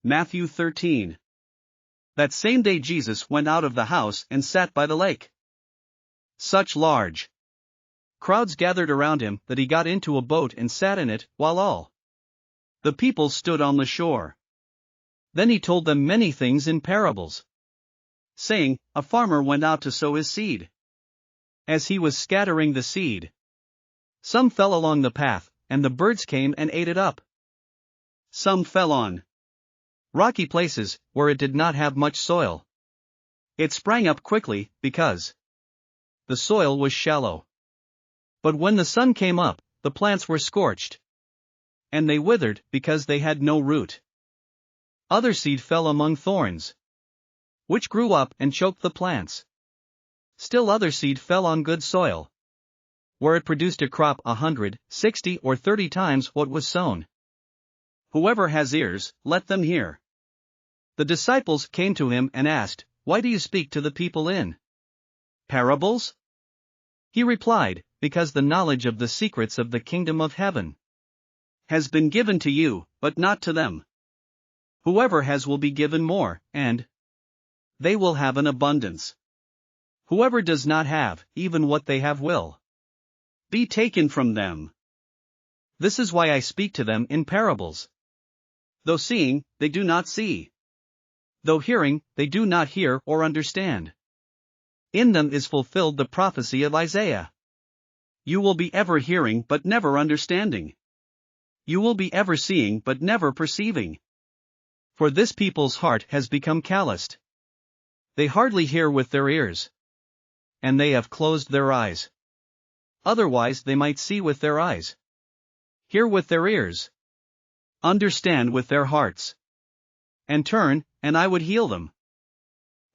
Matthew 13. That same day Jesus went out of the house and sat by the lake. Such large crowds gathered around him that he got into a boat and sat in it, while all the people stood on the shore. Then he told them many things in parables, saying, A farmer went out to sow his seed. As he was scattering the seed, some fell along the path, and the birds came and ate it up. Some fell on rocky places, where it did not have much soil. It sprang up quickly, because the soil was shallow. But when the sun came up, the plants were scorched, and they withered because they had no root. Other seed fell among thorns, which grew up and choked the plants. Still other seed fell on good soil, where it produced a crop 100, 60 or 30 times what was sown. Whoever has ears, let them hear. The disciples came to him and asked, Why do you speak to the people in parables? He replied, Because the knowledge of the secrets of the kingdom of heaven has been given to you, but not to them. Whoever has will be given more, and they will have an abundance. Whoever does not have, even what they have will be taken from them. This is why I speak to them in parables. Though seeing, they do not see. Though hearing, they do not hear or understand. In them is fulfilled the prophecy of Isaiah. You will be ever hearing but never understanding. You will be ever seeing but never perceiving. For this people's heart has become calloused. They hardly hear with their ears, and they have closed their eyes. Otherwise they might see with their eyes, hear with their ears, understand with their hearts, and turn, and I would heal them.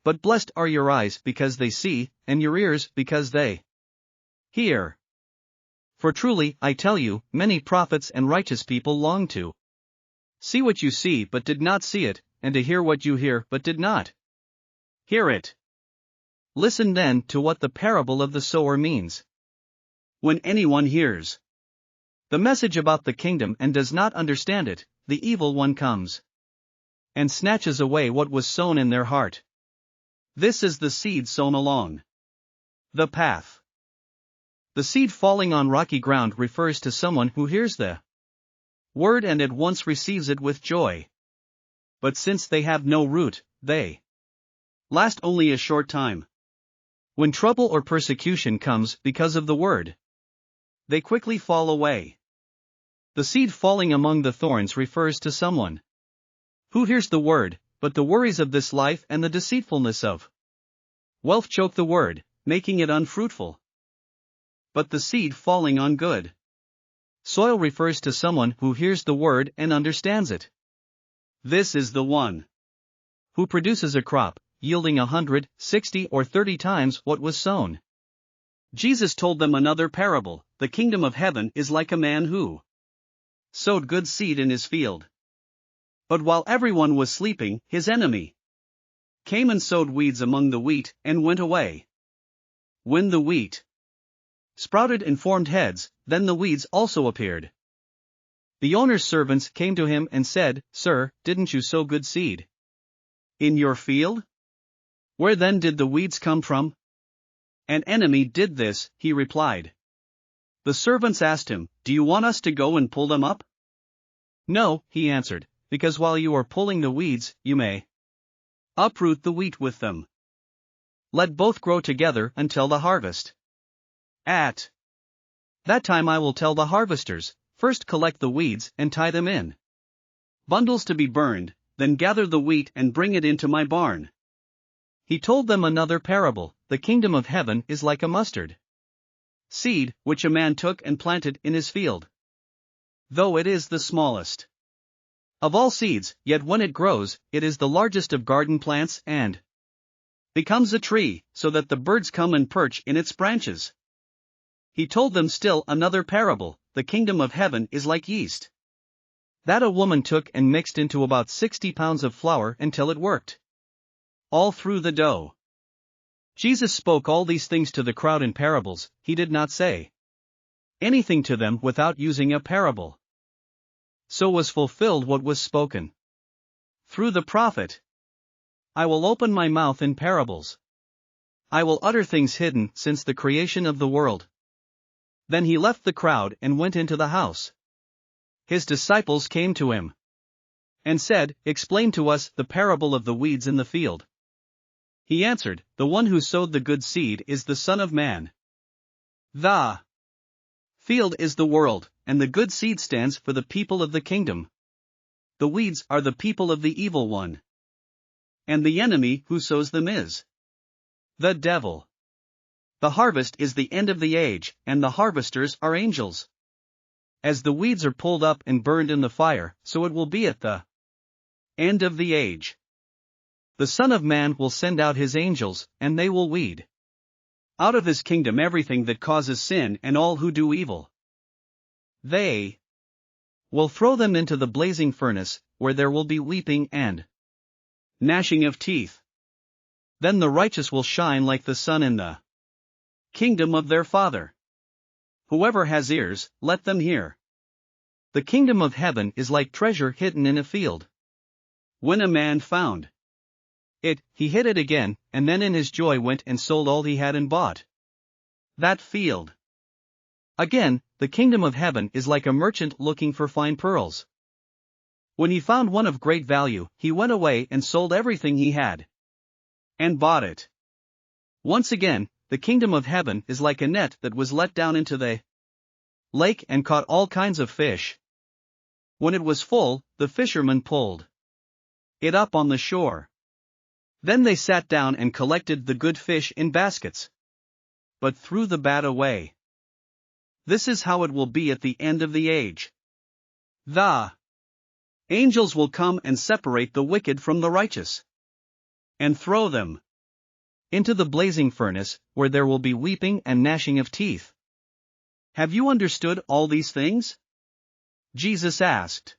But blessed are your eyes because they see, and your ears because they hear. For truly, I tell you, many prophets and righteous people long to see what you see but did not see it, and to hear what you hear but did not hear it. Listen then to what the parable of the sower means. When anyone hears the message about the kingdom and does not understand it, the evil one comes and snatches away what was sown in their heart. This is the seed sown along the path. The seed falling on rocky ground refers to someone who hears the word and at once receives it with joy. But since they have no root, they last only a short time. When trouble or persecution comes because of the word, they quickly fall away. The seed falling among the thorns refers to someone who hears the word, but the worries of this life and the deceitfulness of wealth choke the word, making it unfruitful. But the seed falling on good soil refers to someone who hears the word and understands it. This is the one who produces a crop, yielding 100, 60 or 30 times what was sown. Jesus told them another parable. The kingdom of heaven is like a man who sowed good seed in his field. But while everyone was sleeping, his enemy came and sowed weeds among the wheat, and went away. When the wheat sprouted and formed heads, then the weeds also appeared. The owner's servants came to him and said, Sir, didn't you sow good seed in your field? Where then did the weeds come from? An enemy did this, he replied. The servants asked him, Do you want us to go and pull them up? No, he answered, because while you are pulling the weeds, you may uproot the wheat with them. Let both grow together until the harvest. At that time I will tell the harvesters, first collect the weeds and tie them in bundles to be burned, then gather the wheat and bring it into my barn. He told them another parable. The kingdom of heaven is like a mustard seed, which a man took and planted in his field. Though it is the smallest of all seeds, yet when it grows, it is the largest of garden plants and becomes a tree, so that the birds come and perch in its branches. He told them still another parable. The kingdom of heaven is like yeast that a woman took and mixed into about 60 pounds of flour until it worked all through the dough. Jesus spoke all these things to the crowd in parables. He did not say anything to them without using a parable. So was fulfilled what was spoken through the prophet. I will open my mouth in parables. I will utter things hidden since the creation of the world. Then he left the crowd and went into the house. His disciples came to him and said, "Explain to us the parable of the weeds in the field." He answered, "The one who sowed the good seed is the Son of Man. The field is the world, and the good seed stands for the people of the kingdom. The weeds are the people of the evil one. And the enemy who sows them is the devil. The harvest is the end of the age, and the harvesters are angels. As the weeds are pulled up and burned in the fire, so it will be at the end of the age. The Son of Man will send out his angels, and they will weed out of his kingdom everything that causes sin and all who do evil. They will throw them into the blazing furnace, where there will be weeping and gnashing of teeth. Then the righteous will shine like the sun in the kingdom of their Father. Whoever has ears, let them hear. The kingdom of heaven is like treasure hidden in a field. When a man found it, he hid it again, and then in his joy went and sold all he had and bought that field. Again, the kingdom of heaven is like a merchant looking for fine pearls. When he found one of great value, he went away and sold everything he had and bought it. Once again, the kingdom of heaven is like a net that was let down into the lake and caught all kinds of fish. When it was full, the fishermen pulled it up on the shore. Then they sat down and collected the good fish in baskets, but threw the bad away. This is how it will be at the end of the age. The angels will come and separate the wicked from the righteous, and throw them into the blazing furnace, where there will be weeping and gnashing of teeth. Have you understood all these things? Jesus asked.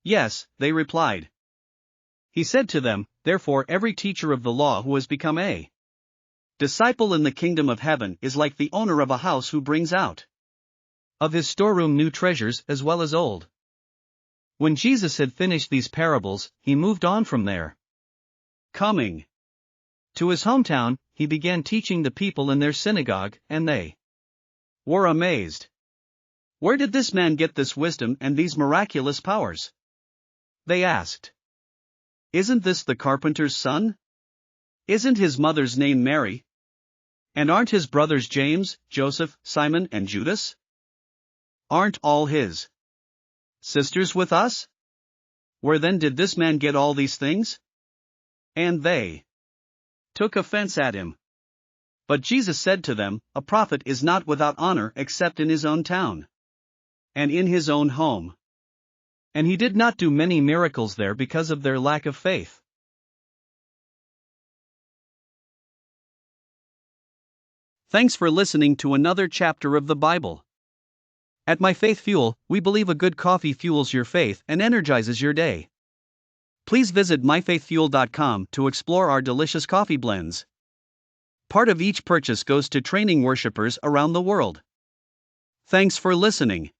Yes, they replied. He said to them, "Therefore every teacher of the law who has become a disciple in the kingdom of heaven is like the owner of a house who brings out of his storeroom new treasures as well as old." When Jesus had finished these parables, he moved on from there. Coming to his hometown, he began teaching the people in their synagogue, and they were amazed. "Where did this man get this wisdom and these miraculous powers?" they asked. "Isn't this the carpenter's son? Isn't his mother's name Mary? And aren't his brothers James, Joseph, Simon, and Judas? Aren't all his sisters with us? Where then did this man get all these things?" And they took offense at him. But Jesus said to them, "A prophet is not without honor except in his own town and in his own home." And he did not do many miracles there because of their lack of faith. Thanks for listening to another chapter of the Bible. At My Faith Fuel, we believe a good coffee fuels your faith and energizes your day. Please visit myfaithfuel.com to explore our delicious coffee blends. Part of each purchase goes to training worshipers around the world. Thanks for listening.